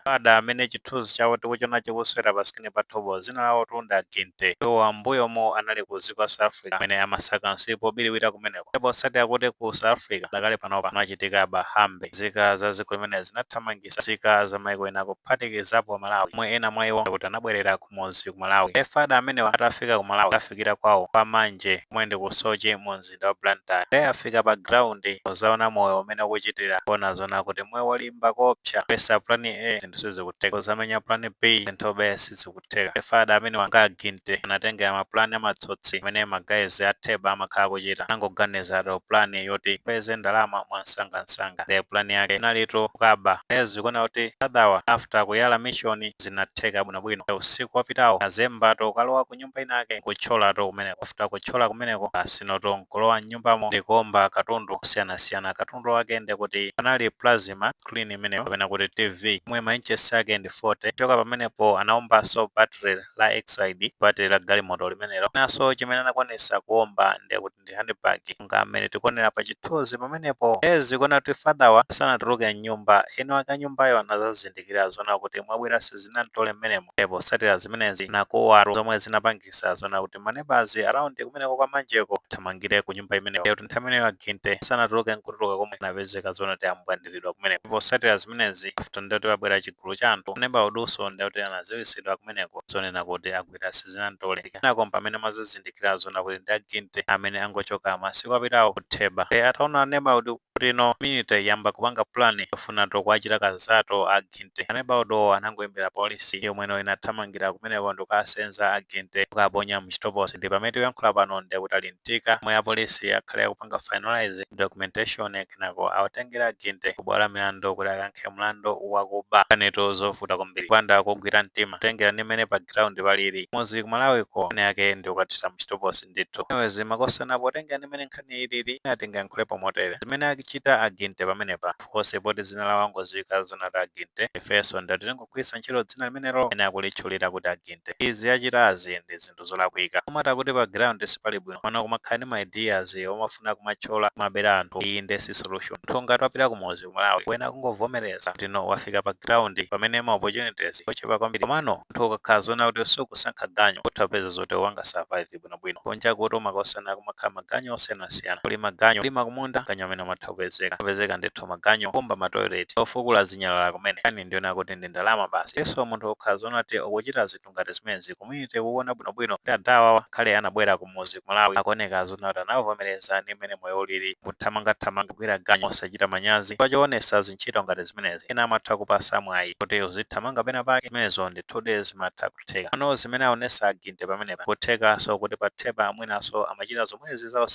ada amene chithunzi chawo tikuchiona chikuswera pasikini pathupo zina lawo tunda Ginte iwo mbuyomo anali ku dziko la South Africa amene amasaka nsipu obiriwira kumeneko ndipo osati kuti ku South Africa dakali panopa panachitika bahambe nzika za dziko limene zinathamangitsa nzika za maiko ena kuphatikizapo Malawi omwe ena mwa iwo kuti anabwerera kumudzi ku Malawi. Efada amenewa atafika ku Malawi afikira kwawo kwa manje omwe ndi ku Sochi mu mzinda wa Blantyre afika pa ground ozaona moyo umene ukuchitira kuona zona kuti moyo walimba kopsa pesa plan A zinthu sizikuteka zamenya plan B zinthu B sizikuteka. Efada amene wanga Ginte anatenga maplan amatsotsi amene magazi atheba amakhala kuchita angoganiza plan yoti peze ndalama mwansangansanga ndi plan yake inalito kukaba zikuona kuti adawa after kuyala mission zinatheka bwinobwino. Usiku wapitawo azembato ukalowa ku nyumba inake kucholato kumeneko after kuchola kumeneko asinoto nkolowa nyumbamo ndikomba katundu osiyanasiyana. Katundu wake ndi kuti anali plasma screen imeneyo kapena kuti TV omwe mainches ake ndi 40 choka pamenepo anaombaso battery la Exide battery la galimoto limenelo naso chimene anakwanisa kuomba ndi kuti ndi handbag nga amene tikuonera pa chithunzi pamenepo zikuona kuti fadawa sanatuluke nyumba ino aka nyumbayo anazazindikira zona kuti mwabwera sizinatole mmenemo ndipo satira zimenezi nakuwaro zomwe zinapangisa zona kuti manebazi around kumeneko kwa manjeko thamangire ku nyumba imeneyo kuti nthawi imeneyo Ginte sanatuluke nkutuluka komwe inapezeka zona kuti ambwandiridwa kumeneko ndipo satira zimenezi after ndoti wabwera chigulu cha anthu neba uduso ndi kuti anaziwisidwa kumeneko zonena kuti agwira sizinatole nako pamene mazazindikira zona kuti ndi Ginte amene angochoka masiku apitawo kutheba ataona neba udu Rino minute yamba kupanga plan yofuna tokwachira kazato a Ginte aneba udo anangoimbira polisi yomweno inathamangira kumeneko ndikukasenza a Ginte kukaponya mchitoposi ndi pamene tiyankhula pano ndi kuti alintika mwe ya polisi akhale kupanga finalize documentation kenako awatengera Ginte kubwala milandu kuti akankhe mlandu wakuba kaneto zovuta kwambiri kupanda kugwira mtima tengera ndi mmene pa ground palili muzi ku Malawiko ene yake ndi kukathira mchitoposi ndithu anyways makosanapo tengera ndi mmene nkhani ilili inatenga nkhulepo motere zimene akichita a Ginte pamenepa fose poti zina la wango ziwika zona ta Ginte ifeso ndati tingogwisa ntchito dzina limenelo ene akulitchulira kuti a Ginte izi achitazi ndi zinthu zolakwika kumata kuti pa ground sipali bwino pano kumakhala ndi ma ideas omafuna kumachola kumabera anthu iyi ndi si solution nthu ngati wapita kumuzi ku Malawi wena kungovomereza kuti no wafika pa ground pamene ma opportunities ochepa kwambiri komano nthu ukakhala zona kuti sukusankha ganyo utapeza zoti wanga survive bwinobwino konja kuti umakosana kumakhala maganyo osiyanasiyana kuli maganyo lima kumunda ganyo amene apezeka ndithu maganyo kumba matoilet ofukula zinyalala kumene kani ndiona kuti ndi ndalama basi yeso munthu ukhala zona kuti ukuchita zinthu ngati zimenezi community kuona bwinobwino kuti adawa khale anabwera kumuzi ku Malawi akuoneka zona kuti anavomereza ndi mmene moyo ulili kuthamangathamanga kugwira ganyo osachita manyazi pachoonesa zintchito ngati zimenezi ena amatha kupasa mwayi kuti uzithamanga pena pake zimenezo ndithu zimatha kutheka ano zimene aonesa Ginte pamenepa kuthekaso kuti patheba mwinaso amachita zomwezi zawo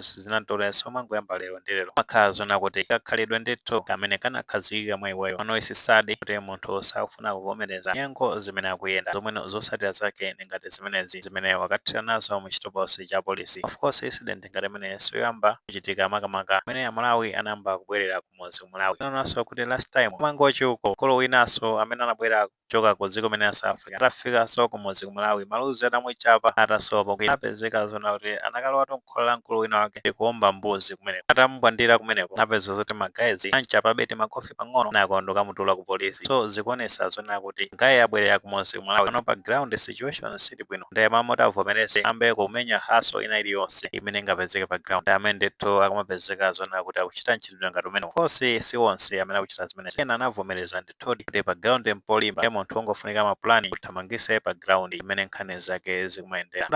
sizinatolenso mangoyamba lero ndi lero makhala zona kuti kakhalidwe ndithu kamene kanakhazikika mwa iweyo ano isisadi kuti munthu sakufuna kuvomereza nyengo zimene akuyenda zomweno zosatira zake ndi ngati zimenezi zimene wakathira nazo mu chitoposi cha polisi. Of course incident ngati imene siyoyamba kuchitika makamaka amene Amalawi anayamba kubwerera kumuzi ku Malawi inonanso kuti last time mangochi uko kolo winaso amene anabwera kuchoka ku dziko limene la South Africa atafikanso kumuzi ku Malawi maluzi atamuchapa atasowa kuti apezeka zona kuti anakalowa tonkhola mkulu wina wake ndikuomba mbuzi kumeneko atamugwandira kumeneko napeza zoti magazi anchapa beti makofi pang'ono nakondoka mutula ku polisi so zikuonesa zona kuti ngaye abwerera kumuzi ku Malawi ano pa ground situation sili bwino ndiye mamoti avomereze ambe kumenya haso ina iliyonse imene ingapezeke pa ground amene ndithu akamapezeka zona kuti akuchita ntchito ngati umene kosi si wonse amene akuchita zimenezi ena anavomereza ndithu kuti pa ground mpolimba munthu ungofunika maplani kuthamangise pa ground imene nkhani zake zikumayendera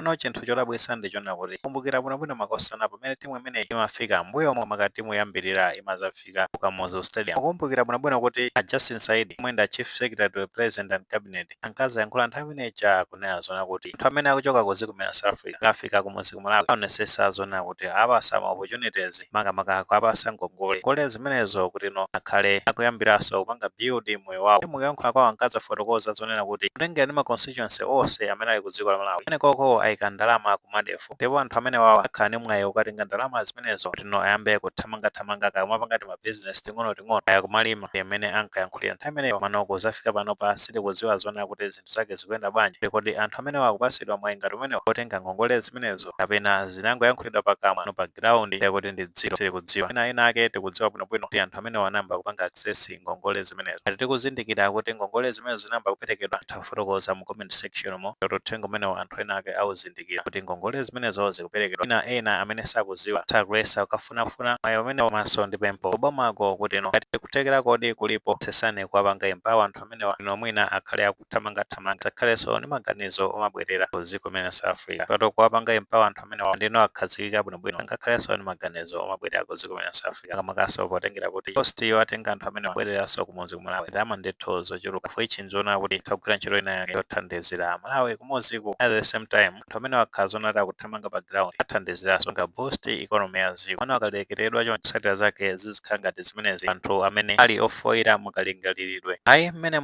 ano chinthu chodabwitsa ndi chona kuti kumbukira bwinobwino makosana pamene timu imene imafika mbuyo omwe makatimu yambirira imazafika kukamuzu stadium kumbukira bwinobwino kuti a Justin Saidi omwe ndi chief secretary president and cabinet ankazayankhula nthawi imeneja kunena zona kuti anthu amene akuchoka ku dziko limene South Africa akafika kumuzi ku Malawi aonesesa zona kuti apasa ma opportunities makamaka apasa ngongole zimenezo kuti no akhale akuyambiranso kupanga build moyo wawo mukuyankhula kwawo ankazafotokoza zonena kuti kutengera ndi ma constituency onse amene ali ku dziko la Malawi ene koko ayika ndalama kumadefu ndipo anthu amene wawa akhala ndi mwayi ukatenga ndalama zimenezo tino ayambe kuthamangathamanga kamwe ma business ting'onoting'ono aya kumalima imene ankayankhulira nthawi imeneyo manoko zafika pano pa sitikudziwa zona kuti zinthu zake zikuyenda bwanji kodi anthu amene wakupasidwa mwayi ngati umenewo otenga ngongole zimenezo kapena zinangoyankhulidwa pakamwa no pa ground yakuti ndi dziro sitikudziwa ena ake tikudziwa bwinobwino kuti anthu amene wanamba kupanga access ngongole zimenezo ati tikuzindikira kuti ngongole zimenezo zinamba kuperekedwa tafotokoza mu comment section mo uthenga umenewo anthu ena ake awuzindikira kuti ngongole zimenezo zikuperekedwa ena amene sakudziwa takulesa ukafunafuna mwayi umene maso ndi pempho obamako kuti no ati kutekera kodi kulipo sesane kuwapanga empower anthu amene ino mwina akhale akuthamangathamanga zakhalenso ndi maganizo omabwerera ku dziko limene South Africa pato kuwapanga empower anthu amene ndino akhazikika bwinobwino ngakhalenso ndi maganizo omabwerera ku dziko limene South Africa kamakaso potengera kuti post yo atenga anthu amene wabwereranso kumudzi kumalawi dama ndithu zochuluka fo ichinjona kuti tagwira ntchito ina yake yothandizira malawi kumudziku at the same time anthu amene wakhazona ati akuthamanga pa ground athandiziranso nga boost economy ya dziko ano akalekeredwa chontsatira zake zizikhala ngati zimenezi anthu amene ali ofoira mukalingaliridwe ayi mmene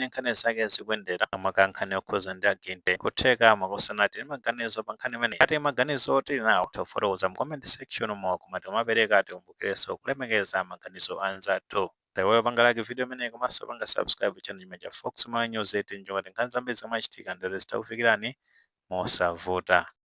nkhani zake zikuyendera amakankhani okhuza ndi agente kutheka makosanati ndi maganizo pa nkhani imene ati maganizo oti nawo tafotokoza mu comment section mo kumati umapereka ati umbukirenso kulemekeza maganizo anzathu Tawewe pangalaki video imene komanso panga subscribe channel chimenechi cha Fox Mara News 18 njongati nkhani zambiri zomwe zimachitika ndi zitakufikirani mosavuta.